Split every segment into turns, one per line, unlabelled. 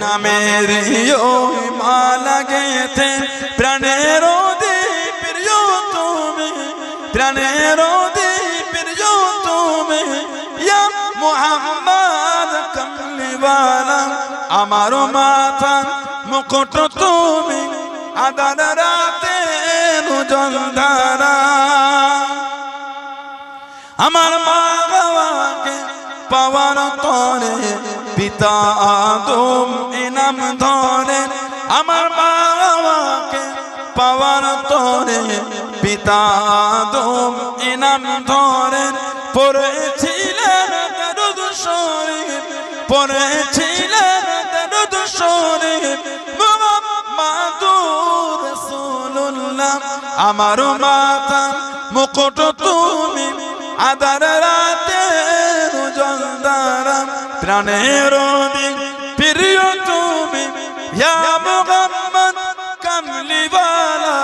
নামের ওই মালা গেথে প্রাণের প্রিয় তুমি, প্রাণের প্রিয় তুমি, ইয়া মুহাম্মদ কামলিওয়ালা। আমার মাথা মুকুট তুমি, আদার রাতে নুজলধারা। আমার মা বাবাকে পাওয়ার তরে পিতা আদম ইনাম ধরে। আমার মা বাবাকে পাওয়ার তরে পিতা আদম ইনাম ধরে। পড়েছিলেন দরুদ শরীফ, পড়েছিলেন দরুদ শরীফ মুহাম্মাদুর রাসূলুল্লাহ। আমার মাথা মুকুট তুমি, আদার রাতে নুজলধারা। প্রাণের প্রিয় তুমি, ইয়া মুহাম্মদ কামলিওয়ালা।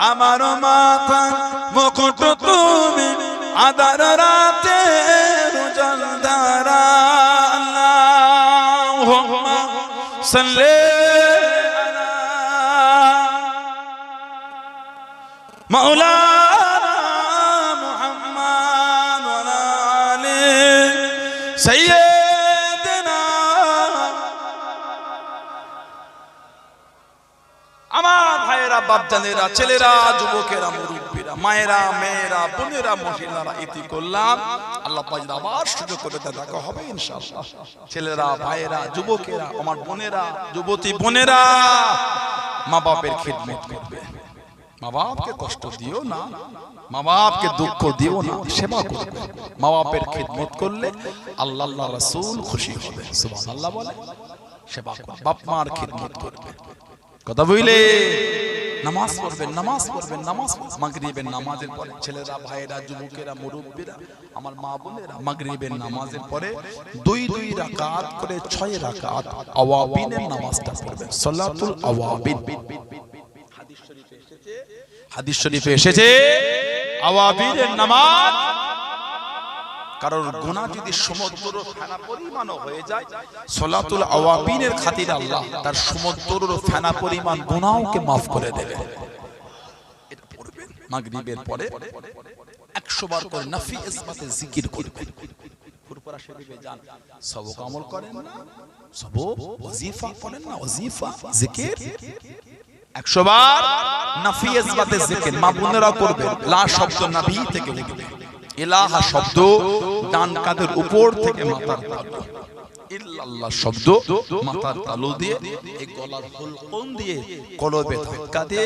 আমার মাথা মুকুট তুমি, আদার রাতে নুজলধারা। আল্লাহুম্মা সাল্লি আলা মাওলানা সাইয়্যিদিনা। আমার ভাইয়েরা, বাপজানেরা, ছেলেরা, যুবকেরা, মুরব্বীরা, মায়েরা, মেয়েরা, বোনেরা, মহিলারা, ইতি করলাম। আল্লাহ পাক আবার সুযোগ করে দেখা হবে ইনশাআল্লাহ। ছেলেরা, ভাইয়েরা, যুবকেরা, আমার বোনেরা, যুবতী বোনেরা, মা বাপের খিদমত করবে। মা বাপকে কষ্ট দিও না, মা বাপকে দুঃখ দিও না, সেবা করবে। মা বাপের খিদমত করলে আল্লাহ আল্লাহ রাসূল খুশি হবে। সুবহানাল্লাহ বলে সেবা করবে, বাপ মার খিদমত করবে। কথা বুঝলে? নামাজ পড়বেন, নামাজ পড়বেন, নামাজ মাগরিবের নামাজের পরে ছেলেরা, ভাইয়েরা, যুবকেরা, মুরব্বীরা, আমার মা বোনেরা মাগরিবের নামাজের পরে 2 রাকাত করে 6 রাকাত আওয়াবিনের নামাজটা পড়বেন। সালাতুল আওয়াবিন হাদিস শরীফে এসেছে আওয়াবিনের নামাজ। কারোর গুনাহ যদি সমুদ্র ফেনা পরিমাণ হয়ে যায়, সালাতুল আওয়াবিনের খাতিরে আল্লাহ তার সমুদ্র ফেনা পরিমাণ গুনাহকে maaf করে দেবে। এটা পড়বেন মাগরিবের পরে 100 বার করে নফি ইসবাতে জিকির করবেন। ফুরফুরা শরীফে যান, সবক আমল করেন না, সবক ওয়াজিফা করেন না, ওয়াজিফা জিকির 100 বার নফি ইসবাতে জিকির মা বোনেরা করবেন। লা শব্দ নবী থেকে লিখবে, ইলাহা শব্দ ডান কাঁধের উপর থেকে মাথার তালু, ইল্লাল্লাহ শব্দ মাথার তালু দিয়ে এই গলার হুলকুম দিয়ে কলবে ধাক্কা দিয়ে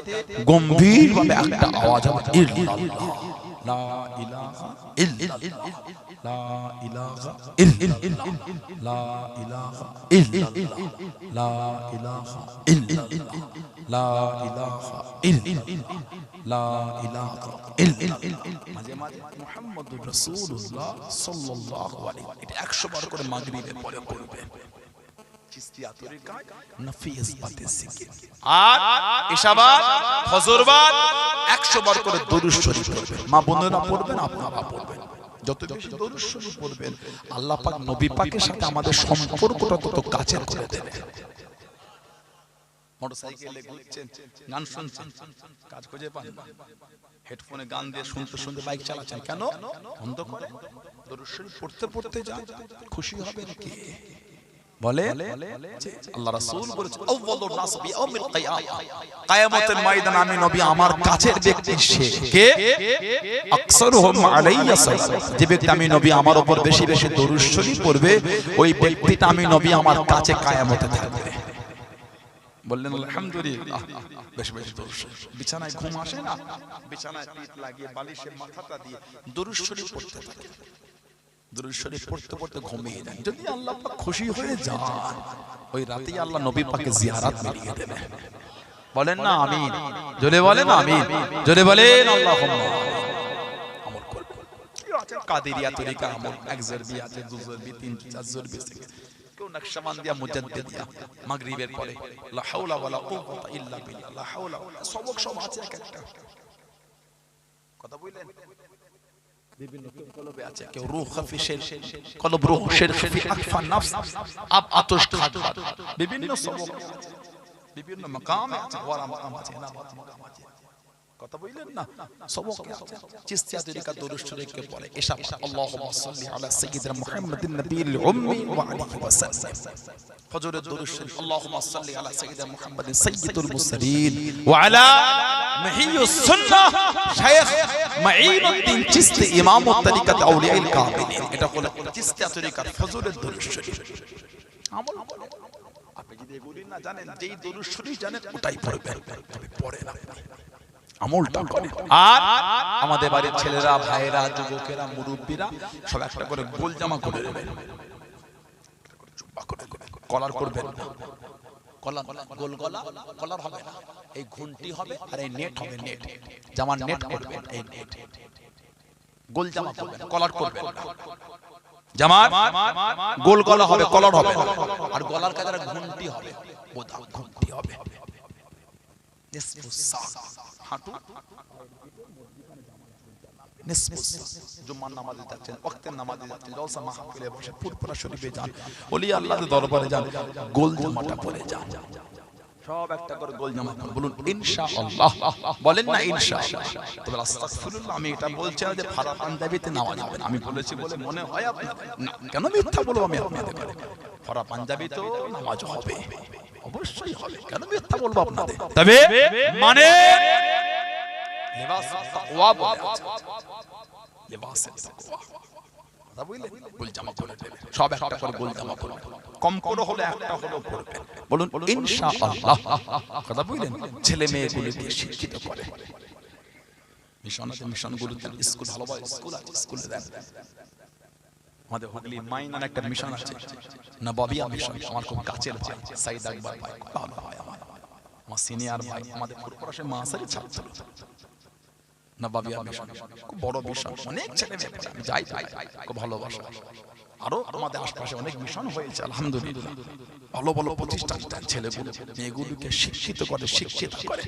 গম্ভীরভাবে একটা আওয়াজ হবে, ইল্লাল্লাহ লা ইলাহা ইল্লাল্লাহ লা ইলাহা ইল্লাল্লাহ লা ইলাহা ইল্লাল্লাহ লা ইলাহা ইল্লাল্লাহ লা ইলাহা ইল্লাল্লাহ লা ইলাহা ইল্লাল্লাহ। মাঝে মাঝে মুহাম্মদুর রাসূলুল্লাহ সাল্লাল্লাহু আলাইহি এটা 100 বার করে মাগরিবের পরে করবেন। চিশতিয়া তরিকায় নফি ইসবাতে জিকির। আর ইশাবাদ ফজরবাদ 100 বার করে দরুদ শরীফ পড়বেন। মা বোনেরা পড়বেন, আপনারা পড়বেন। যত বেশি দরুদ শরীফ পড়বেন আল্লাহ পাক নবী পাকের সাথে আমাদের সম্পর্কটা তত কাছের করে দেবেন। মোটরসাইকেলে ঘুরছেন, গান শুনছেন, কাজ খুঁজে পান না, হেডফোনে গান দিয়ে শুনতে শুনতে বাইক চালাচ্ছেন, কেন? বন্ধ করে দরুদ শরীফ পড়তে পড়তে যান, খুশি হবেন কে? বলে আল্লাহ রাসূল বলেছেন আউয়ালুন নাস বিয়াউমিল কিয়ামা, কিয়ামতের ময়দানে আমি নবী আমার কাছের ব্যক্তি সে কে? আকসারুহুম আলাইয়া সাল্লাল্লাহু, যে ব্যক্তি আমি নবী আমার উপর বেশি বেশি দরুদ শরীফ পড়বে ওই ব্যক্তিটা আমি নবী আমার কাছে কিয়ামতে থাকবে। বললেন আলহামদুলিল্লাহ। বেশ বেশ দরুদ শরীফ। বিছানায় ঘুম আসে না, বিছানায় পিঠ লাগিয়ে বালিশে মাথাটা দিয়ে দরুদ শরীফ পড়তে থাকে। দরুদ শরীফ পড়তে পড়তে ঘুমিয়ে যান। যদি আল্লাহ পাক খুশি হয়ে যান ওই রাতেই আল্লাহ নবী পাকে জিয়ারত মিলিয়ে দেবে। বলেন না আমিন, জোরে বলেন আমিন, জোরে বলেন আল্লাহুম্মা। আমল করবেন। কি আছে কাদেরিয়া তরিকা আমল, এক জরবি আছে, দু জরবি, তিন চার জরবি থেকে কেউ নকশবন্দিয়া মুজাদ্দিদিয়া মাগরিবের পরে লা হাওলা ওয়ালা কুওয়াতা ইল্লা বিল্লাহ, লা হাওলা সবক সব আছে এক একটা। কথা বলেন বিভিন্ন কলবে আছে, কেউ রূহ খাফিশের কলব, রূহ শের খাফি আকফা নফস আব আতশ খাদ, বিভিন্ন সবক আছে, বিভিন্ন মাকামে আছে, ওয়ারা মাকাম আছে, না মাকাম আছে, কথা বললেন না, সবক আছে। চিশতিয়া তরিকা দরুদ শরীফকে পড়ে এসব আল্লাহুম্মা সাল্লি আলা সাইয়্যিদিনা মুহাম্মাদিন নবিয়িল উম্মি ওয়া আলিহি ওয়া সাল্লাম। ফজরের দরুদ শরীফ আল্লাহুম্মা সাল্লি আলা সাইয়্যিদিনা মুহাম্মাদিন সাইয়্যিদুল মুরসালিন ওয়া আলা মাহিয়ুস সুন্নাহ শাইখ মাঈনুদ্দিন চিশতি ইমামুত তরিকাত আউলিয়াইল কামিলিন। এটা হলো চিশতিয়া তরিকার ফজরের দরুদ শরীফ। আমল করে আপনি যদি এগুলি না জানেন, যেই দরুদ শরীফ জানেন ওটাই পড়বেন, তবে পড়েন আপনি আমলটা করে। আর আমাদের বাড়ির ছেলেরা, ভাইরা, যুবকেরা, মুরব্বীরা সব একটা করে গোল জামা করে নেবেন, কলার করবেন না, কলার গোল গলা কলার হবে না, এই ঘুন্টি হবে আর এই নেট হবে, নেট জামার নেট করবেন, এই নেট গোল জামা করবেন, কলার করবেন না, জামার গোল গলা হবে, কলার হবে না, আর গলার কাছে ঘুন্টি হবে, বোদা ঘুন্টি হবে, হাঁটু জুম্মার নামাজে যাচ্ছেন, ওয়াক্তের নামাজে যাচ্ছেন, জলসা মাহফিলে বসে, ফুরফুরা শরীফে যান, ওলি আল্লাহর দরবারে যান, গোল জামাটা পরে যান, সব একটা করে গোল জামা পরে বলুন ইনশাআল্লাহ, বলেন না ইনশাআল্লাহ। তবে আস্তাগফিরুল্লাহ, আমি এটা বলছি না যে ফারা পাঞ্জাবিতে নামাজ হবে না, আমি বলেছি বলে মনে হয় আপনাদের, না কেন মিথ্যা বলবো আমি আপনাদের, ফারা পাঞ্জাবিতেও নামাজ হবে, অবশ্যই হবে, কেন মিথ্যা বলবো আপনাদের। তবে মানে লিবাস তাকওয়া বলে আছে, লিবাস তাকওয়া, কথা বুঝলেন, গোল জামা পরে নেবেন, সব একটা করে গোল জামা পরবেন, কম করে হলে একটা হলো পরবেন, বলুন ইনশাআল্লাহ, কথা বুঝলেন। ছেলে মেয়েগুলোকে শিক্ষিত করে, মিশন আছে, মিশনগুলোতে স্কুল, ভালো ভালো স্কুল আছে, স্কুলে দেন। আমাদের হুগলি মাইনার একটা মিশন আছে, নবাবিয়া মিশন, আমার খুব কাছের ভাই সাইদ আকবর ভাই, ভালো ভাই আমার সিনিয়র ভাই, আমাদের ফুরফুরাশে মাসারি ছাত্র, নবাবিয়া মিশন খুব বড় মিশন, অনেক ছেলে মেয়ে পড়ে, আমি যাই খুব ভালোবাসা। আরো আমাদের আশপাশে অনেক মিশন হয়েছে আলহামদুলিল্লাহ, ভালো ভালো প্রতিষ্ঠান ছেলেগুলো মেয়েগুলোকে শিক্ষিত করে, শিক্ষিত করে,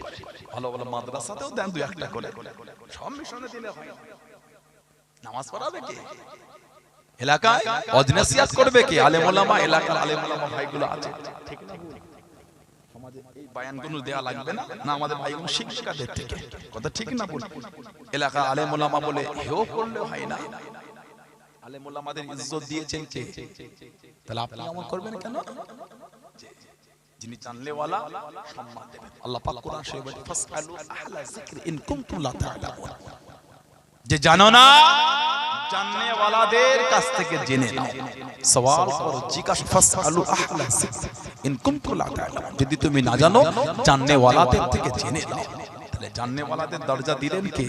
ভালো ভালো মাদ্রাসাতেও দেন দুই একটা করে, সব মিশনে দিলে হয়। নামাজ পড়াবে কে? এলাকায় অজনাসিয়াত করবে কে? আলেম ওলামা, এলাকার আলেম ওলামা ভাইগুলো আছে, ঠিক না? সমাজে এই বয়ানগুলো দেয়া লাগবে না, না আমাদের ভাইগুলো শিক্ষিকাদের থেকে, কথা ঠিক না? বল এলাকার আলেম ওলামা বলে হেও করলে হয় না, আলেম ওলামাদের ইজ্জত দিয়েছেন কে? তাহলে আপনি আমল করবেন কেন? যিনি জানলে ওয়ালা সম্মান দেবেন। আল্লাহ পাক কোরআন শরীফে বলে ফাসআলু আহলা যিকরি ইন কুনতুম লা তা'লামুন, যে জানো না জাননে ওয়ালাদের কাছ থেকে জেনে নাও, সওয়াল করো, জিজ্ঞাসা, ফাসআলু আহলা যিকরি ইন কুনতুম লা তা'লামুন, যদি তুমি না জানো জাননে ওয়ালাদের থেকে জেনে নাও। তাহলে জাননে ওয়ালাদের দরজা দিলেন কে?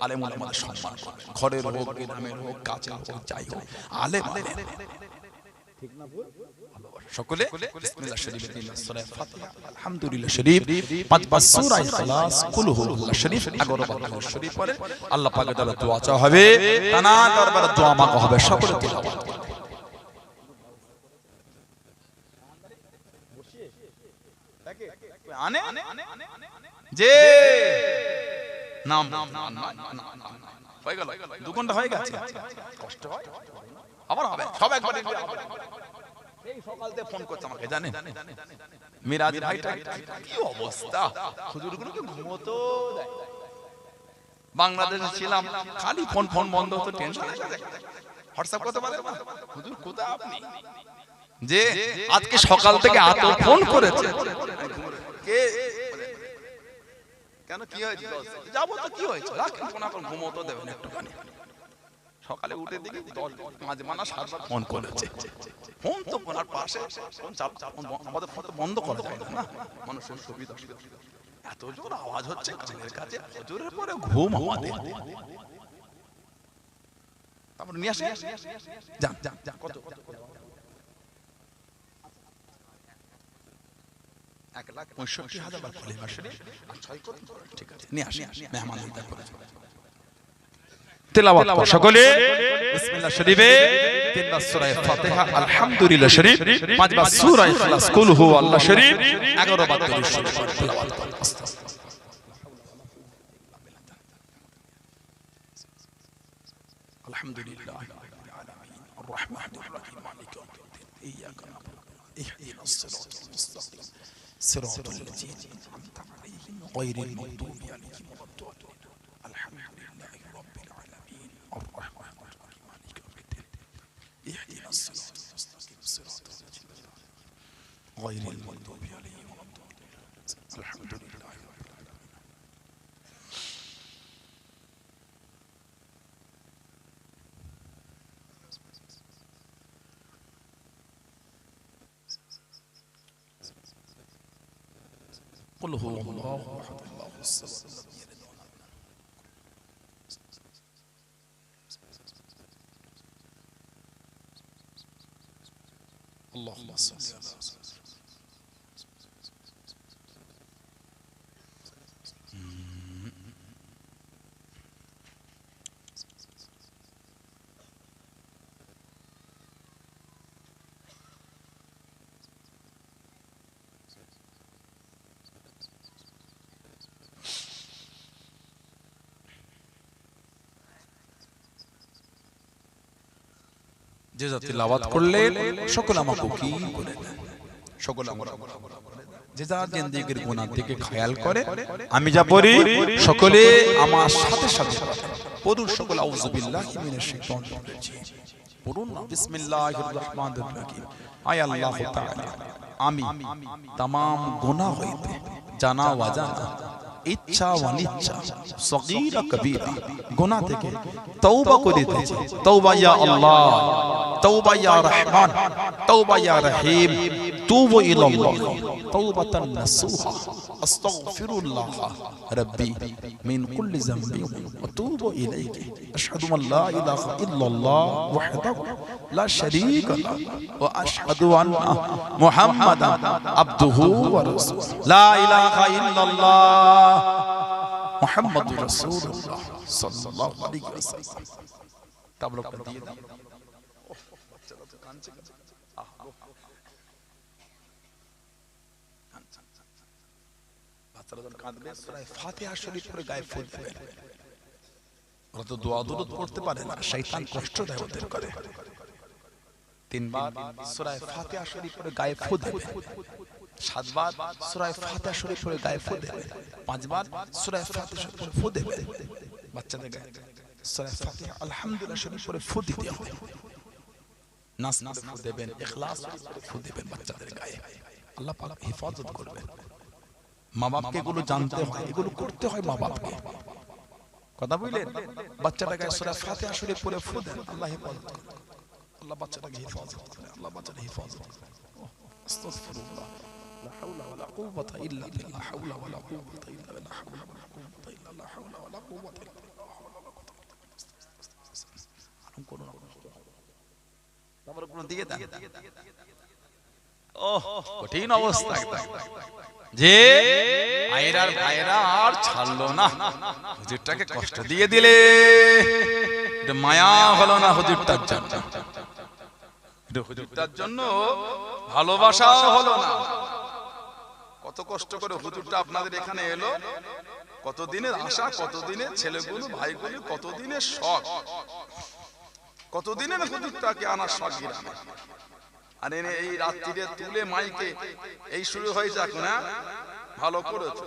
আলেম ওলামাদের সম্মান করবেন, ঘরের হোক, গ্রামের হোক, কাছের হোক, যাই হোক, আলেম ঠিক না? সকলে বিসমিল্লাহ শরীফ, সূরা ফাতিহা, আলহামদুলিল্লাহ শরীফ, পাঁচবার সূরা ইখলাস, কুল হুয়াল্লাহ শরীফ, 11 বার দুরূদ শরীফ পড়ে আল্লাহ পাকের দ্বারা দোয়া চাওয়া হবে, তানা দরবারে দোয়া মাগা হবে, সকলে তিলাওয়াত করবে। আনে যে নাম হয়ে গেল, 2 ঘন্টা হয়ে গেছে, কষ্ট হয়, আবার হবে, সব একবার এই সকাল থেকে ফোন করছে আমাকে, জানেন মিরাজ ভাইটা কি অবস্থা, হুজুরগুলোকে ঘুমোতো দেয়। বাংলাদেশে ছিলাম, খালি ফোন ফোন বন্ধ হতো, টেনশন হয়ে যায়, হোয়াটসঅ্যাপ করতে পারে না, হুজুর কোথায় আপনি, যে আজকে সকাল থেকে এত ফোন করেছে, কে কেন কি হয়েছে, যাবো তো কি হয়েছে, রাখেন ফোন, এখন ঘুমোতো দেবেন একটুখানি। সকালে উঠে দেখি 10 মানা 7বার ফোন করেছে, ফোন তো ফোনার পাশে ফোন চাপ, আমাদের ফোন তো বন্ধ করা যায় না, মানুষের সুবিধা, এত জোর আওয়াজ হচ্ছে কানের কাছে, জোরের পরে ঘুম আমাদের। তারপর নিয়ে আসে, যান যান যান, কত 1,65,000 বার কলিমা শরীফ আর 6 কোটি, ঠিক আছে নিয়ে আসে, মেহমান হইতা করে তেলাওয়াত করো সকলে বিসমিল্লাহ শরীফে, 3 বার সূরা ফাতিহা, আলহামদুলিল্লাহ শরীফ, 5 বার সূরা ইখলাস, কুল হুয়াল্লাহ শরীফ, 11 বার দুরূদ শরীফ তেলাওয়াত করো। আলহামদুলিল্লাহি রাব্বিল আলামিন আর রাহমানির রাহিম মালিকি ইয়াউমিদ্দিন ইয়াকা না'বুদু ইহদিনাস সিরাতাল মুস্তাকিম সিরাতাল লাযীনা আন'আমতা আলাইহিম গায়রিল মাগদুবি আলাইহিম ওয়াদ-দাল্লিন আলহামদুলিল্লাহি রাব্বিল আলামিন আর রাহমানির রাহিম মালিকি ইয়াউমিদ্দিন ইহদিনাস সিরাতাল মুস্তাকিম সিরাতাল লাযীনা গায়রিল মাগদুবি আলাইহিম ওয়াদ-দাল্লিন আলহামদুলিল্লাহি রাব্বিল আলামিন। قل هو الله احد الله الصمد لم يلد ولم يولد اللهم صل على যে যা তিলাওয়াত করলেন সকল আমাকে কি করে দেন, সকল আমরা যে যা জিন্দেগীর গুনাহ থেকে খেয়াল করে আমি যা পড়ি সকলে আমার সাথে সাথে পড়ুন। সকল আউযু বিল্লাহি মিনাশ শাইতানির রাজিম পড়ুন না। বিসমিল্লাহির রহমানির রহিম। আয় আল্লাহ তাআলা আমি तमाम গুনাহ হইতে জানা অজানা ইচ্ছা অনিচ্ছা সগীরা কবীরা গুনাহ থেকে তওবা করিতেছি। তওবা ইয়া আল্লাহ, তওবা ইয়া রহমান, তওবা ইয়া রহিম, তুবু ইলাল্লাহ তাওবাতান নাসুহা আস্তাগফিরুল্লাহ রাব্বি মিন কুল্লি যামবি ওয়া তুবু ইলাইহি আশহাদু আন লা ইলাহা ইল্লাল্লাহ ওয়াহদাহু লা শারীকা লাহু ওয়া আশহাদু আন্না মুহাম্মাদান আবদুহু ওয়া রাসূলুহু লা ইলাহা ইল্লাল্লাহ মুহাম্মাদুর রাসূলুল্লাহ সাল্লাল্লাহু আলাইহি ওয়াসাল্লাম। তাবলক দিয়ে দাও। বাচ্চারা যখন কাঁদবে সূরা ফাতিহা শরীফ পড়ে গায়ে ফুল দেবেন। ওরা তো দোয়া দুরূদ পড়তে পারে না, শয়তান কষ্ট দেয় ওদের করে। তিনবার সূরা ফাতিহা শরীফ পড়ে গায়ে ফুল দেবেন, সাতবার সূরা ফাতিহা শরীফ পড়ে গায়ে ফুল দেবেন, পাঁচবার সূরা ফাতিহা শরীফ পড়ে ফুল দেবেন। বাচ্চাদের গায়ে সূরা ফাতিহা আলহামদুলিল্লাহ শরীফ পড়ে ফুল দিতে হবে। নাস নাস ফুল দেবেন, ইখলাস ফুল দেবেন বাচ্চাদের গায়ে। আল্লাহ পাক হেফাজত করবেন। মা বাপকে এগুলো জানতে হয়, এগুলো করতে হয় মা বাপকে। কথা বুঝলেন? বাচ্চাটা গায়ে সূরা ফাতিহা শরীফ পড়ে ফুল দেন, আল্লাহ হেফাজত করবে। আল্লাহ বাচ্চাটাকে হেফাজত করে, আল্লাহ বাচ্চাটাকে হেফাজত করে। আস্তাগফিরুল্লাহ লা হাওলা ওয়ালা কুওয়াতা ইল্লা বিল্লাহ হাওলা ওয়ালা কুওয়াতা ইল্লা বিল্লাহ হাওলা ওয়ালা কুওয়াতা ইল্লা বিল্লাহ হাওলা ওয়ালা কুওয়াতা ইল্লা বিল্লাহ আরাম করুন। তারপর কোন দিকে দেন। ওহ কঠিন অবস্থা যে আয়রার ভাইরা আর ছাড়লো না, হুজুরটাকে কষ্ট দিয়ে দিলে। এটা মায়া হলো না হুজুরটার জন্য, হুজুরটার জন্য ভালোবাসা হলো না। কত কষ্ট করে হুজুরটা আপনাদের এখানে এলো, কতদিনের আশা, কতদিনের ছেলেগুলো ভাইগুলো, কতদিনের শখ, কতদিনের হুজুরটাকে আনার শখ গ্রামে। আর এনে এই রাত্রিরে তুলে মাইকে এই শুরু হয়ে যাক না, ভালো করেছে।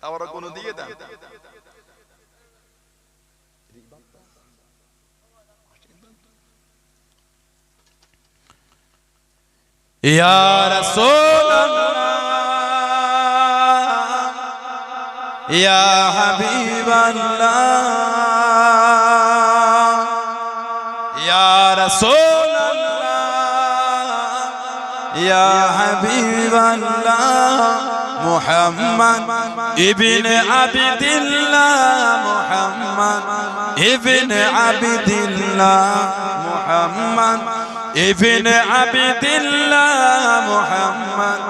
আবার কোন দিয়ে দেন। ইয়া রাসূলুল্লাহ ইয়া হাবিবাল্লাহ ইয়া রাসূলুল্লাহ ইয়া হাবিবাল্লাহ মুহাম্মদ ইবনে আবদিল্লাহ মুহাম্মদ ইবনে আবদিল্লাহ মুহাম্মদ ইবনে আবদিল্লাহ মুহাম্মদ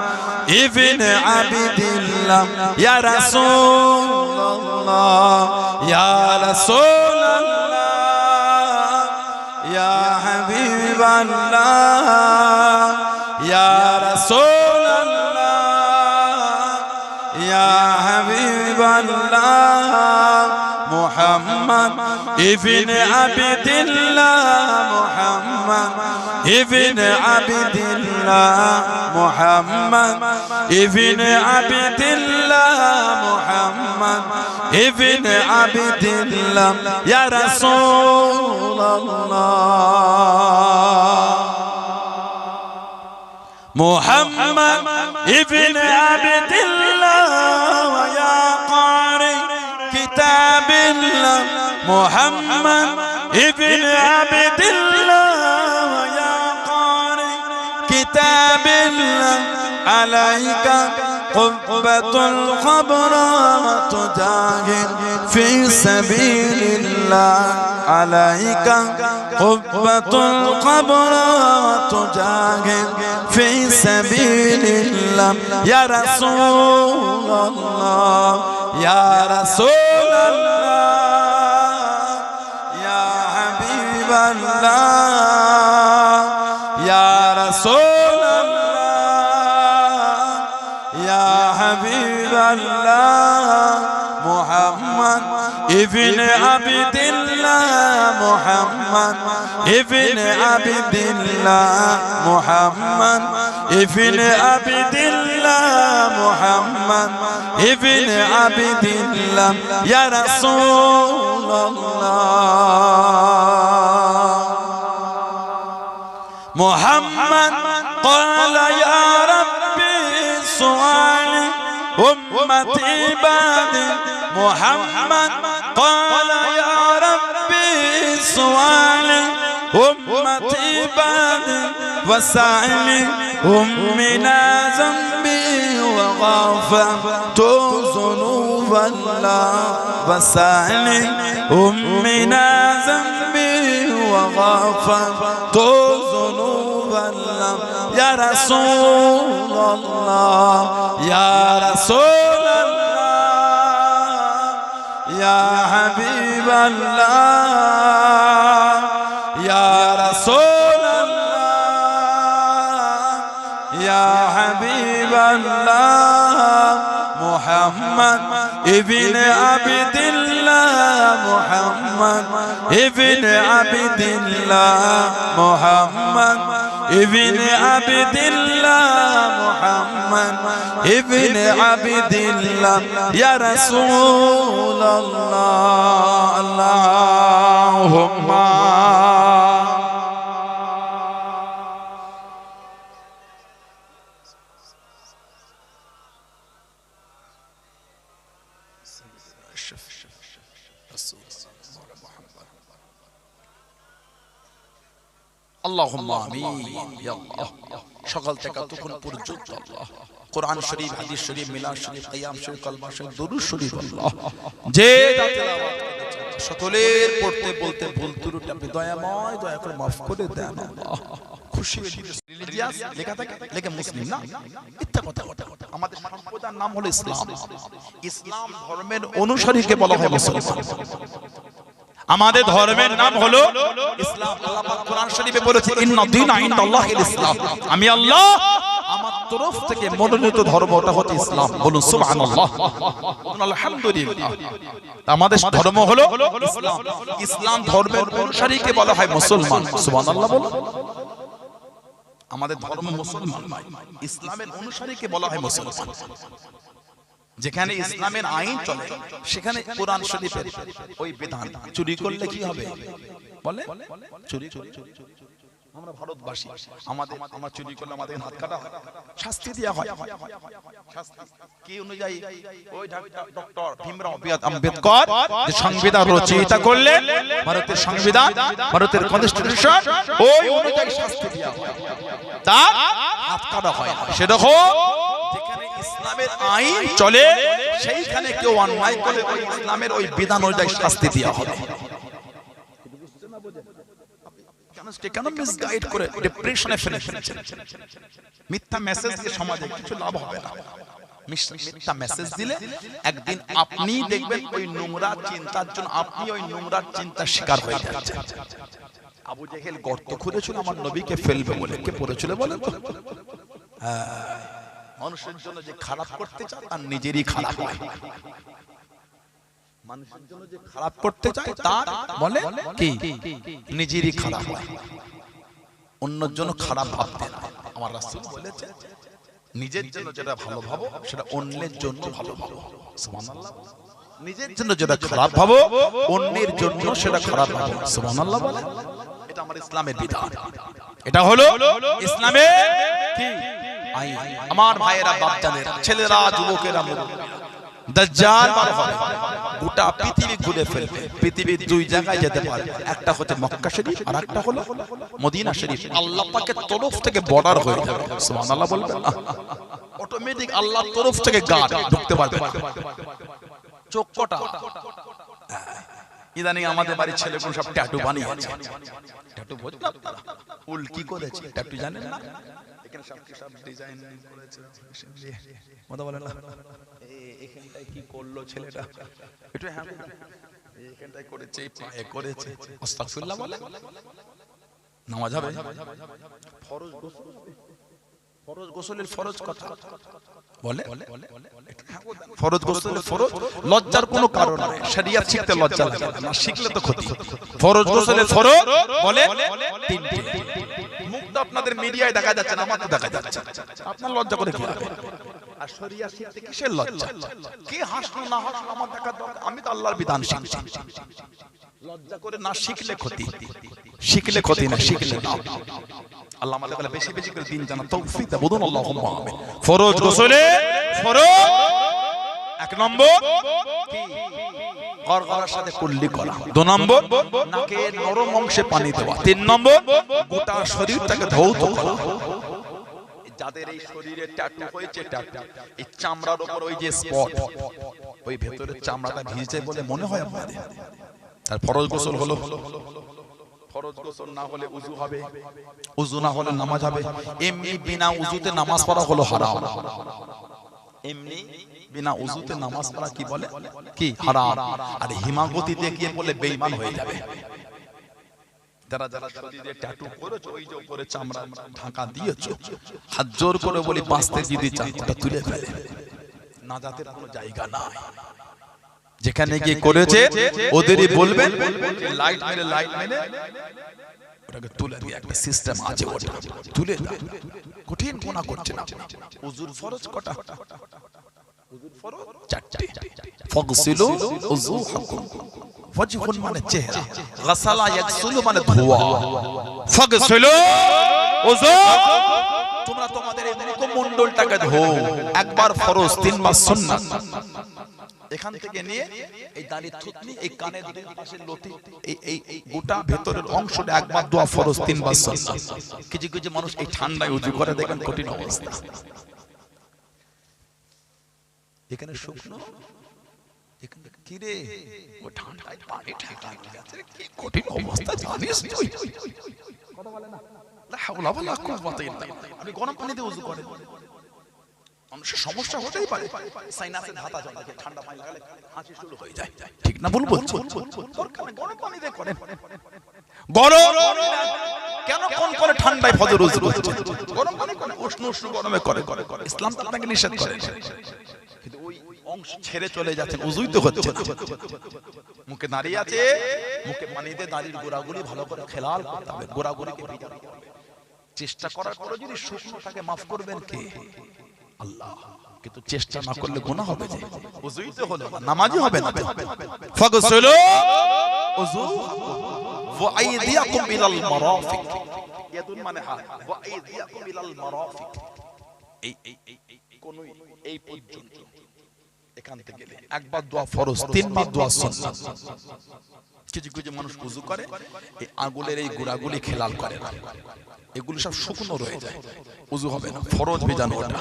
ইবনে আবদিল্লাহ ইয়া রাসূলুল্লাহ ইয়া রাসূলুল্লাহ ইয়া হাবিবাল্লাহ ইয়া রাসূলুল্লাহ ইয়া হাবিবাল্লাহ محمد ابن عبد الله محمد ابن عبد الله محمد ابن عبد الله محمد ابن عبد الله يا رسول الله محمد ابن عبد الله ويا قارئ كتاب الله محمد ابن عبد الله ويا قارئ كتاب الله عليك قبة الخضراء تجاهد في سبيل الله عليك قبة الخضراء تجاهد في سبيل الله يا رسول الله يا رسول الله يا حبيب الله يا رسول الله يا حبيب الله محمد ابن عبد الله محمد ابن عبد الله محمد ابن عبد الله محمد ابن عبد الله يا رسول الله محمد قال يا ربي سؤالي أمتي بعدي محمد قال يا ربي سؤالي أمتي بعدي وسعلي أمنا ذنبي وغفرت ذنوب الله وسعلي أمنا ذنبي وغفرت ذنوب الله يا رسول الله يا رسول الله يا حبيب الله يا رسول الله يا حبيب الله محمد ابن عبد الله محمد ابن عبد الله محمد ابن عبد الله محمد ابن عبد الله يا رسول الله اللهم আল্লাহুম্মা আমিন ইয়া আল্লাহ সকাল থেকে তখন পর্যন্ত আল্লাহ কোরআন শরীফ হাদিস শরীফ মিলাদ শরীফ কিয়াম শরীফ কালমা শরীফ দুরূদ শরীফ আল্লাহ যে তেলাওয়াত সকলের পড়তে বলতে ভুল ত্রুটি আপনি দয়াময় দয়া করে maaf করে দেন আল্লাহ খুশি হয়ে রিলিজিয়াস লেখা থাকে লেখা মুসলিম না মিথ্যা কথা আমাদের সম্প্রদায়ের নাম হলো ইসলাম ইসলাম ধর্মের অনুসারীকে বলা হয় মুসলমান আমাদের ধর্মের নাম হলো ইসলাম আল্লাহ পাক কোরআন শরীফে বলেছে ইন্না দীনা ইনদাল্লাহিল ইসলাম আমি আল্লাহ আমার তরফ থেকে মনোনীত ধর্মটা হচ্ছে ইসলাম বলুন সুবহানাল্লাহ আলহামদুলিল্লাহ আমাদের ধর্ম হলো ইসলাম ইসলাম ধর্মের অনুসারীকে বলা হয় মুসলমান সুবহানাল্লাহ বলুন আমাদের ধর্ম মুসলমান নয় ইসলামের অনুসারীকে বলা হয় মুসলমান যেখানে ইসলামের আইন চলে সেখানে কোরআন শরীফের ওই বিধান চুরি করলে কি হবে বলে চুরি আমরা ভারতবাসী আমরা চুরি করলে আমাদের হাত কাটা হয় শাস্তি দেয়া হয় শাস্তি কি অনুযায়ী ওই ডক্টর ভীমরাও আম্বেদকর যে সংবিধান রচয়িতা করলেন ভারতের সংবিধান ভারতের কনস্টিটিউশন ওই অনুযায়ী শাস্তি দেয়া হয় তার হাত কাটা হয় সেরকম যেখানে ইসলামের আইন চলে সেইখানে কেউ অন্যায় করলে ওই ইসলামের ওই বিধান অনুযায়ী শাস্তি দেয়া হবে কেন মিসগাইড করে ডিপ্রেশনে ফেলে ফেলেছেন মিথ্যা মেসেজ দিয়ে সমাজে কিছু লাভ হবে না মিথ্যা মেসেজ দিলে একদিন আপনি দেখবেন ওই নোংরা চিন্তার জন্য আপনি ওই নোংরা চিন্তার শিকার হয়ে যাচ্ছেন আবু জেহেল গর্ত খুঁড়েছিল আমার নবীকে ফেলবে বলে কে পড়েছিল বলেন তো মানুষের জন্য যে খারাপ করতে চায় তার নিজেরই খারাপ হয় মানুষের জন্য যে খারাপ করতে চায় তার বলে কি নিজেরই খারাপ হয়, অন্যের জন্য খারাপ ভাবতে না। আমার রাসূল বলেছে নিজের জন্য যেটা ভালো ভাবো সেটা অন্যের জন্য ভালো ভাবো। সুবহানাল্লাহ। নিজের জন্য যেটা খারাপ ভাবো অন্যের জন্য সেটা খারাপ ভাবো। সুবহানাল্লাহ বলে। এটা আমার ইসলামের বিধান, এটা হলো ইসলামের কি আইন। আমার ভাইয়েরা, বাচ্চাদের, ছেলেরা, যুবকেরা, দাজ্জাল বার হবে, গোটা পৃথিবী ঘুরে ফেলবে। পৃথিবীর দুই জায়গায় যেতে পারে, একটা হচ্ছে মক্কা শরীফ আর একটা হলো মদিনা শরীফ। আল্লাহ পাকের তরফ থেকে বর্ডার হয়ে যাবে। সুবহানাল্লাহ বলবেন। অটোমেটিক আল্লাহর তরফ থেকে গার্ড ঢুকতে পারবে না। চোখ কটা ইদানিং আমাদের বাড়ির ছেলেগুলো সব ট্যাটু বানিয়েছে। ট্যাটু বুঝলেন আপনারা? উল কি করেছে ট্যাটু জানেন না? এখানে সব ডিজাইন করেছে। কথা বলেন না, এখানটায় কি করলো ছেলেটা, একটু হ্যাঁ এখানটায় করেছে, পায়ে করেছে। আস্তাগফিরুল্লাহ বলে। নামাজ হবে? ফরজ গোসল, ফরজ গোসলের ফরজ কথা বলে। ফরজ গোসলের ফরজ, লজ্জার কোনো কারণ নাই। শরিয়ত শিখতে লজ্জা লাগে না, শিখলে তো ক্ষতি। ফরজ গোসলের ফরজ বলে তিনটি। মুখটা আপনাদের মিডিয়ায় দেখা যাচ্ছে না, আমার তো দেখা যাচ্ছে। আপনার লজ্জা করে কি হবে? আর শরিয়ত শিখতে কিসের লজ্জা? কি হাসলো না হাসলো আমার দেখা দরকার, আমি তো আল্লাহর বিধান শিখছি। লজ্জা করে না শিখলে ক্ষতি, শিখলে ক্ষতি না, শিখলে না। আল্লাহ আমাদের বলে বেশি বেশি করে দিন জানা তৌফিক দাও, বলুন আল্লাহুম্মা আমিন। ফরজ গোসলে ফরজ এক নম্বর কি গরগরার সাথে কুল্লি করা, দুই নম্বর নাকের নরম অংশে পানি দেওয়া, তিন নম্বর গোটা শরীরটাকে ধৌত করা। যাদের এই শরীরে ট্যাটু হয়েছে, ট্যাটু এই চামড়ার উপর ওই যে স্পট, ওই ভেতরের চামড়াটা ভিজে বলে মনে হয় আমাদের, তার ফরজ গোসল হলো। ফরজ গোসল না হলে উযু হবে, উযু না হলে নামাজ হবে। এমনি বিনা উযুতে নামাজ পড়া হলো হারাম। এমনি বিনা উযুতে নামাজ পড়া কি বলে কি হারাম। আর হিমাগতিতে গিয়ে বলে বেঈমান হয়ে যাবে। যারা যারা শরীরে ট্যাটু করেছো, ওই যে উপরে চামড়া ঢাকা দিয়েছো, হাত জোর করে বলি বাঁচতে যদি চান ওটা তুলে ফেলে, নাজাতের কোনো জায়গা নাই। যেখানে গিয়ে করেছে ওদেরই বলবেন লাইট মেরে ওটাকে তুলে দিয়ে একটা সিস্টেম আছে, ওটা তুলে দাও। কঠিন গুনাহ করছেন আপনি। উযুর ফরজ কটা? উযুর ফরজ চারটি। ফাগসিলু উযুহাকুম, ওয়াজহুন মানে চেহারা, গাসালা ইয়াগসিলু মানে ধোয়া, ফাগসিলু উযু তোমরা তোমাদের এই মুখমণ্ডলটাকে ধোও। একবার ফরজ, তিনবার সুন্নাত। এখান থেকে নিয়ে এই দাড়ির থুতনি, এই কানের দুই পাশের লতি, এই গোটা ভেতরের অংশটা একবার দোয়া ফরজ, তিনবার সুন্নাত। কিছু কিছু মানুষ এই ঠান্ডায় উযু করে, দেখেন কঠিন অবস্থা। এখানে শুকনো, এখানে কি রে ও ঠান্ডায় পানি ঠান্ডা আছে, কি কঠিন অবস্থা জানিস তুই? কথা বলে না, লা হাওলা ওয়ালা কুওয়াতা ইল্লা বিল্লাহ। আমি গরম পানি দিয়ে উযু করে, মানুষের সমস্যা হতেই পারে। সাইনাসের ধাতা যায়, ঠান্ডা পানি লাগালে হাঁচি শুরু হয়ে যায়, ঠিক না? বলবো দরকার নেই, গরম পানি দিয়ে করেন। গরম কেন কোন করে ঠান্ডায় ফজর উযু করছে? গরম পানি করে, উষ্ণ উষ্ণ গরমে করে। ইসলাম তো আপনাকে নিষেধ করে, কিন্তু ওই অংশ ছেড়ে চলে যাচ্ছেন, উযুই তো হচ্ছে না। মুখে দাঁড়িয়ে আছে, মুখে পানি দিয়ে দাঁড়ির গোড়াগুলি ভালো করে খেলাল করতে হবে, গোড়াগুলিকে ভিজাতে হবে। চেষ্টা করার পরে যদি শুকনো থাকে মাফ করবেন কে? আল্লাহ। কিন্তু চেষ্টা না করলে গুনাহ হবে, যে উযুই তো হলো না, নামাজই হবে না। ফাগসিলু উযুহাকুম ওয়া আইদিয়াকুম ইলাল মারাফিক, ইয়াদুন মানে হাত, ওয়া আইদিয়াকুম ইলাল মারাফিক, কোন এই পর্যন্ত, এখান থেকে গেলে একবার দোয়া ফরজ, তিনবার দোয়া সুন্নাত। কিছু কিছু মানুষ উযু করে এই আঙ্গুলের এই গোড়াগুলি খেলাল করে না, এগুলো সব শুকনো রয়ে যায়, উযু হবে না, ফরজ ভেজানো ওটা।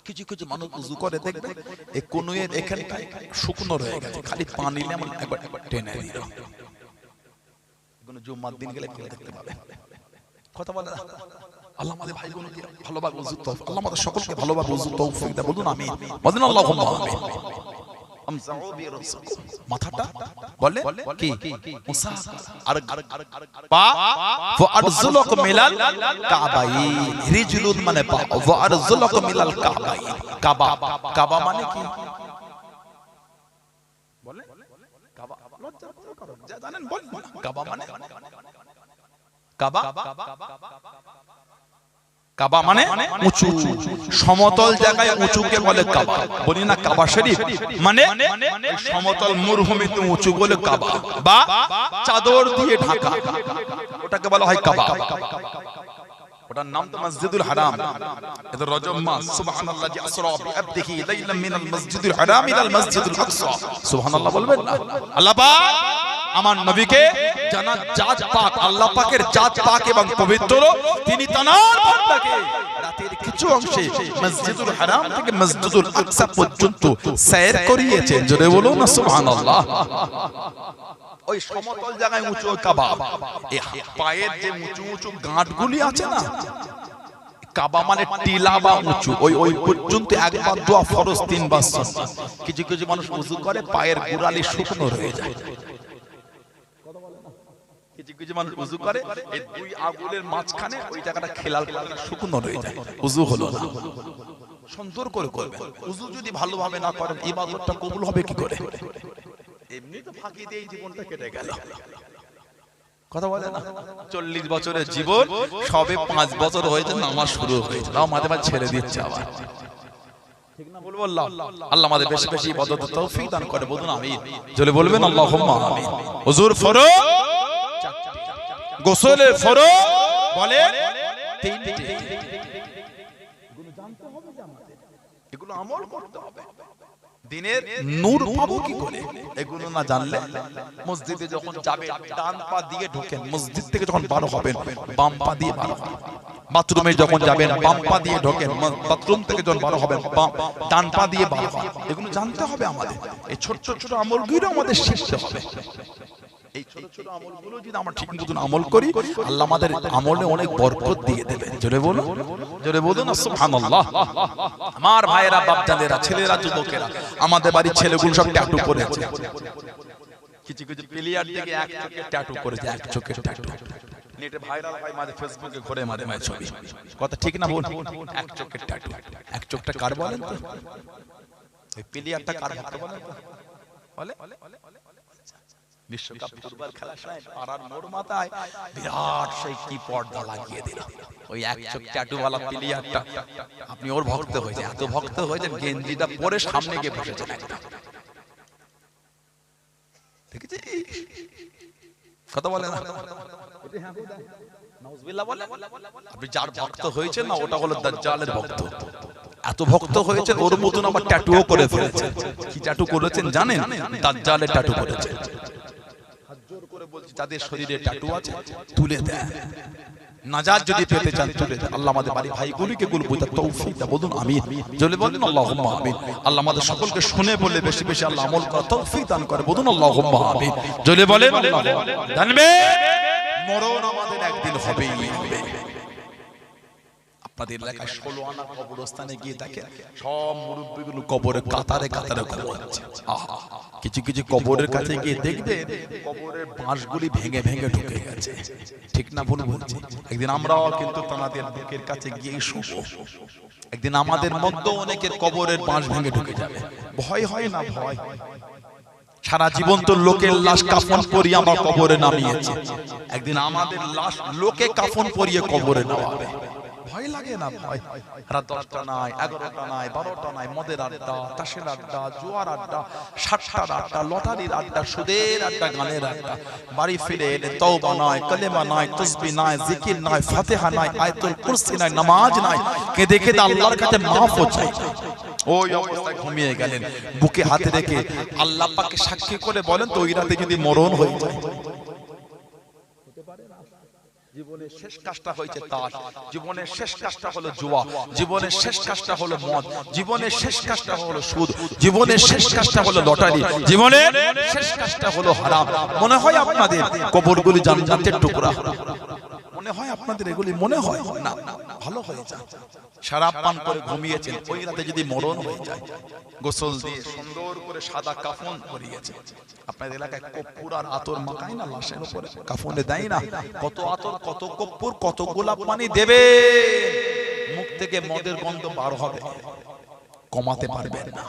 কিছু কিছু মানুষ উযু করে, দেখবে এই কোণের এখানটায় শুকনো রয়ে গেছে, খালি পানি নিয়ে এমন একবার টেনে দিল। এগুলো জুম্মার দিন গেলে দেখতে পাবে। কথা বলে না। আল্লাহ আমাদের ভাইগুলোকে ভালোভাবে উযু তৌফিক, আল্লাহ আমাদের সকলকে ভালোভাবে উযু তৌফিক দেয়, বলুন আমিন, বলেন আল্লাহুম্মা আমিন। মাথাটা বলে কি মুসা, আর পা ফারজুলুকুম মিলাল কাবাইন, রিজলুন মানে পা, ফারজুলুকুম মিলাল কাবাইন। কাবা, কাবা মানে কি? জানেন বলেন কাবা মানে কাবা কাবা মানে উঁচু সমতল জায়গায় উঁচুকে বলে কাবা বলি না কাবা শরীফ মানে সমতল মরুভূমিতে উঁচু বলে কাবা বা চাদর দিয়ে ঢাকা ওটাকে বলা হয় কাবা ওটার নাম তো মসজিদুল হারাম এটা রজব মাস সুবহানাল্লাহ জি আসরা বিআবদিহি লাইলাম মিনাল মসজিদুল হারাম ইলাল মসজিদুল আকসা সুবহানাল্লাহ বলবেন না আল্লাহ পাক আমার নবীকে জানাত জাত পাক আল্লাহ পাকের জাত পাক এবং পবিত্র তিনি তানার বান্দাকে রাতের কিছু অংশে মসজিদুল হারাম থেকে মসজিদুল আকসা পর্যন্ত সয়র করিয়েছেন জোরে বলুন না সুবহানাল্লাহ ওই সমতল জায়গায় উঁচু কাবা এই পায়ের যে উঁচু উঁচু গাঁটগুলি আছে না কাবা মানে টিলা বা উঁচু ওই ওই পর্যন্ত একবার দোয়া ফরজ তিনবার সুন্নাত কিছু কিছু মানুষ ওযু করে পায়ের গোড়ালি শুকনো রয়ে যায় কিছু কিছু মানুষ ওযু করে এই দুই আঙ্গুলের মাঝখানে ওই জায়গাটা খেলাল শুকনো রয়ে যায় ওযু হলো না সুন্দর করে করবেন ওযু যদি ভালোভাবে না করেন ইবাদতটা কবুল হবে কি করে এমনি তো ফাঁকি দিয়ে জীবনটা কেটে গেল কথা বলে না 40 বছরের জীবন সবে 5 বছর হয়েছে নামাজ শুরু হয়েছে নাও মাঝে মাঝে ছেড়ে দিচ্ছে আবার ঠিক না বলবো আল্লাহ আল্লাহ আমাদের বেশি বেশি ইবাদত তৌফিক দান করে বলুন আমিন জোরে বলবেন আল্লাহুম্মা আমিন হুজুর ফরজ গোসলের ফরজ বলেন তিনটি এগুলো জানতে হবে আমাদের এগুলো আমল করতে হবে দিনের নূর পাবো কি করে এগুলো না জানলে মসজিদে যখন যাবেন ডান পা দিয়ে ঢোকেন মসজিদ থেকে যখন বার হবেন বাম পা দিয়ে বার হবেন বাথরুমে যখন যাবেন বাম পা দিয়ে ঢোকেন বাথরুম থেকে যখন বার হবেন ডান পা দিয়ে বার হবেন এগুলো জানতে হবে আমাদের এই ছোট ছোট আমলগুলো আমাদের শিখতে হবে এই ছোট ছোট আমলগুলো যদি আমরা ঠিক মতন আমল করি আল্লাহ আমাদের আমলে অনেক বরকত দিয়ে দেবেন জোরে বলুন সুবহানাল্লাহ আমার ভাইয়েরা বাপজানেরা ছেলেরা যুবকেরা আমাদের বাড়ির ছেলেগুলো সব ট্যাটু করেছে কিছু কিছু প্লেয়ার থেকে এক চোখে ট্যাটু করেছে এক চোখে ট্যাটু নেটে ভাইরাল হয় মাঝে ফেসবুকে ঘুরে মাঝে মাঝে ছবি কথা ঠিক না বল এক চোখে ট্যাটু এক চোখটা কার বলেন তো এই প্লেয়ারটা কার ভক্ত বলেন তো বলে বিশ্বকাপ ফুটবল খেলার সময় পাড়ার মোড় মাথায় বিরাট সেই কি পর্দা লাগিয়ে দিল ওই এক চোখ ট্যাটুওয়ালা প্লেয়ারটা আপনি ওর ভক্ত হয়েছে এত ভক্ত হয়েছে গেঞ্জিটা পরে সামনে গিয়ে বসেছেন একটা ঠিক আছে কথা বলে না নাউজুবিল্লাহ বলে আপনি যার ভক্ত হয়েছে না ওটা হলো দাজ্জালের ভক্ত এত ভক্ত হয়েছে ওর মতন আবার ট্যাটুও করে ফেলেছে কি ট্যাটু করেছেন জানেন দাজ্জালের ট্যাটু করেছে জোর করে বলছি যাদের শরীরে ট্যাটু আছে তুলে দেন নাজাত যদি পেতে চান তুলে দেন আল্লাহ আমাদের বাড়ি ভাইগুলিকে গুলো বুঝার তৌফিক দাও বলুন আমিন জোরে বলুন আল্লাহুম্মা আমিন আল্লাহ আমাদের সকলকে শুনে বলে বেশি বেশি আল্লাহ আমল করার তৌফিক দান করে বলুন আল্লাহুম্মা আমিন জোরে বলেন জানবে মরণ আমাদের একদিন হবেই হবে আপনাদের এলাকায় 16 আনা কবরস্থানে গিয়ে দেখেন সব মুরব্বিগুলো কবরে কাতারে কাতারে ঘুমাচ্ছে আহা কিছু কিছু কবরের কাছে গিয়ে দেখবেন কবরের বাঁশগুলি ভেঙে ভেঙে ঢুকে গেছে ঠিক না ভুল বলছি একদিন আমরাও কিন্তু তাদের বুকের কাছে গিয়ে শুবো একদিন আমাদের মধ্যে অনেকের কবরের বাঁশ ভেঙে ঢুকে যাবে ভয় হয় না ভয় সারা জীবন তো লোকের লাশ কাফন পরিয়ে আমরা কবরে নামিয়েছি একদিন আমাদের লাশ লোকে কাফন পরিয়ে কবরে নামাবে ভয় লাগে না ভয় রাত 10টা নাই 11টা নাই 12টা নাই মদের আড্ডা তাসের আড্ডা জুয়ার আড্ডা সাতটার আড্ডা লটারির আড্ডা সুদের আড্ডা গানের আড্ডা বাড়ি ফিরে এলে তওবা নাই কালেমা নাই তাসবিহ নাই জিকির নাই ফাতিহা নাই আয়াতুল কুরসি নাই নামাজ নাই কেঁদে কেঁদে আল্লাহর কাছে মাফ চাই ওই অবস্থায় ঘুমিয়ে গেলেন বুকে হাতে রেখে আল্লাহ পাককে সাক্ষী করে বলেন তো ওই রাতে যদি মরণ হয়ে যায় হতে পারে না জীবনের শেষ কাজটা হয়েছে তাস জীবনের শেষ কাজটা হলো জুয়া জীবনের শেষ কাজটা হলো মদ জীবনের শেষ কাজটা হলো সুদ জীবনের শেষ কাজটা হলো লটারি জীবনের শেষ কাজটা হলো হারাম মনে হয় আপনাদের কবরগুলি জান্নাতের টুকরা মনে হয় আপনাদের এগুলি মনে হয় না ভালো হয়ে যায় শরাব পান করে ঘুমিয়েছেন ওই রাতে যদি মরণ হয়ে যায় গোসল দিয়ে সুন্দর করে সাদা কাফন পরিয়েছে আপনাদের এলাকায় কর্পূর আর আতর মাখায় না লাশের উপরে কাফনে দেয় না কত আতর কত কর্পূর কত গোলাপ পানি দেবে মুখ থেকে মদের গন্ধ বার হবে কমাতে পারবেন না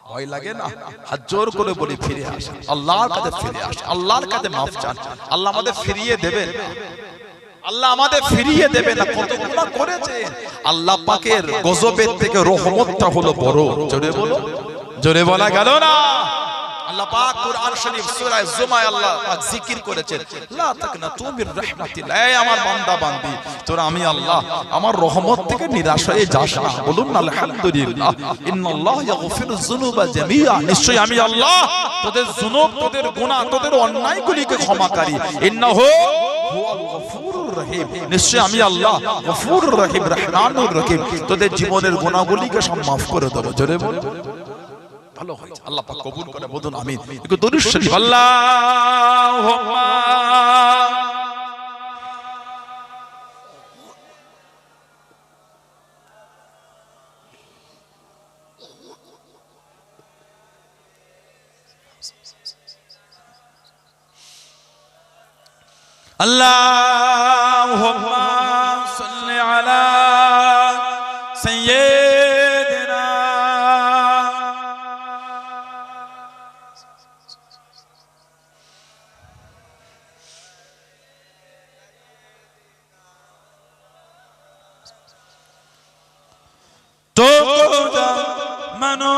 ভয় লাগে না? হাত জোর করে বলি ফিরে আসেন, আল্লাহর কাছে ফিরে আসেন, আল্লাহর কাছে মাফ চান। আল্লাহ আমাদের ফিরিয়ে দেবেন, আল্লাহ আমাদের ফিরিয়ে দেবে না। কত গুনাহ করেছেন, আল্লাহ পাকের গজবের থেকে রহমতটা হলো বড়। জোরে বলো, জোরে বলা গেল না? আল্লাহ পাক কুরআন শরীফ সূরা জুমায় আল্লাহ পাক জিকির করেছেন, লা তাকনাতু মির রাহমাতিল্লাহ। এই আমার বান্দা বান্দি, তোরা আমি আল্লাহ আমার রহমত থেকে নিরাশ হয়ে যাস না। বলুন আলহামদুলিল্লাহ। ইন্নাল্লাহ ইয়াগফিরু যুনুবা জামিআ, নিশ্চয়ই আমি আল্লাহ তোদের যুনুব, তোদের গুনাহ, তোদের অন্যায়গুলিকে ক্ষমাকারী। ইন্নাহু হুয়াল গফুরুর রহিম, নিশ্চয়ই আমি আল্লাহ গফুরুর রহিম, রহমানুর রহিম, তোদের জীবনের গুনাহগুলিকে সব মাফ করে দেব। জোরে বলো, ভালো হয়েছে, আল্লাহ পাক কবুল করে। বলুন আমিন। একটু দরুদ শরীফ, আল্লাহুম্মা আল্লাহুম্মা সাল্লি আলা সাইয়্যিদিনা তো মনো